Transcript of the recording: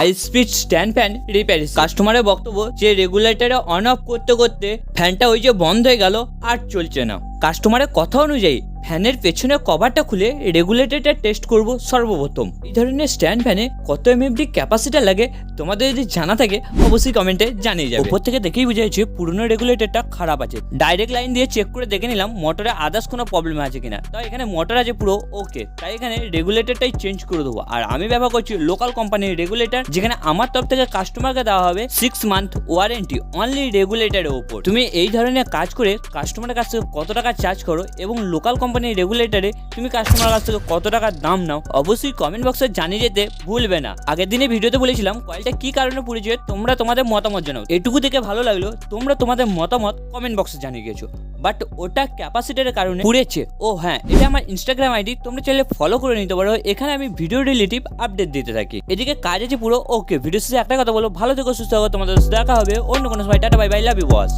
High speed stand fan repairing. কাস্টমারের বক্তব্য যে রেগুলেটরে অন অফ করতে করতে ফ্যানটা ওই যে বন্ধ হয়ে গেল আর চলছে না। কাস্টমারের কথা অনুযায়ী ফ্যানের পেছনে কভারটা খুলে রেগুলেটরটা টেস্ট করব সর্বপ্রথম। এই ধরনের স্ট্যান্ড ফ্যানে কত এমএফডি ক্যাপাসিটি লাগে তোমাদের যদি জানা থাকে অবশ্যই কমেন্টে জানিয়ে যাবে। উপর থেকে দেখেই বুঝা যাচ্ছে পুরনো রেগুলেটরটা খারাপ আছে। ডাইরেক্ট লাইন দিয়ে চেক করে দেখে নিলাম মোটরে আদার্স কোনো প্রবলেম আছে কিনা। তাই এখানে মোটর আছে পুরো ওকে, তাই এখানে রেগুলেটরটাই চেঞ্জ করে দেবো। আর আমি ব্যবহার করছি লোকাল কোম্পানির রেগুলেটর, যেখানে আমার তরফ থেকে কাস্টমারকে দেওয়া হবে 6 মান্থ ওয়ারেন্টি অনলি রেগুলেটরের উপর। তুমি এই ধরনের কাজ করে কাস্টমারের কাছ থেকে কত টাকা চার্জ করো এবং লোকাল কোম্পানির রেগুলেটরে তুমি কাস্টমারের কাছ থেকে কত টাকার দাম নাও অবশ্যই কমেন্ট বক্সে জানিয়ে যেতে ভুলবে না। আগের দিনে ভিডিওতে বলেছিলাম কয়েলটা কি কারণে পুড়েছে, তোমরা তোমাদের মতামত জানাও। এটুকু দেখে ভালো লাগলো তোমরা তোমাদের মতামত কমেন্ট বক্সে জানিয়ে গেছো, বাট ওটা ক্যাপাসিটির কারণে পুড়েছে। ও হ্যাঁ, এটা আমার ইনস্টাগ্রাম আইডি, তোমরা চাইলে ফলো করে নিতে পারো। এখানে আমি ভিডিও রিলেটিভ আপডেট দিতে থাকি। এদিকে কাজ আছে পুরো ওকে। ভিডিও শেষে একটা কথা বলো, ভালো থেকো, সুস্থ থাকো, তোমাদের দেখা হবে অন্য কোনো সময়। Tata bye bye, love you boss.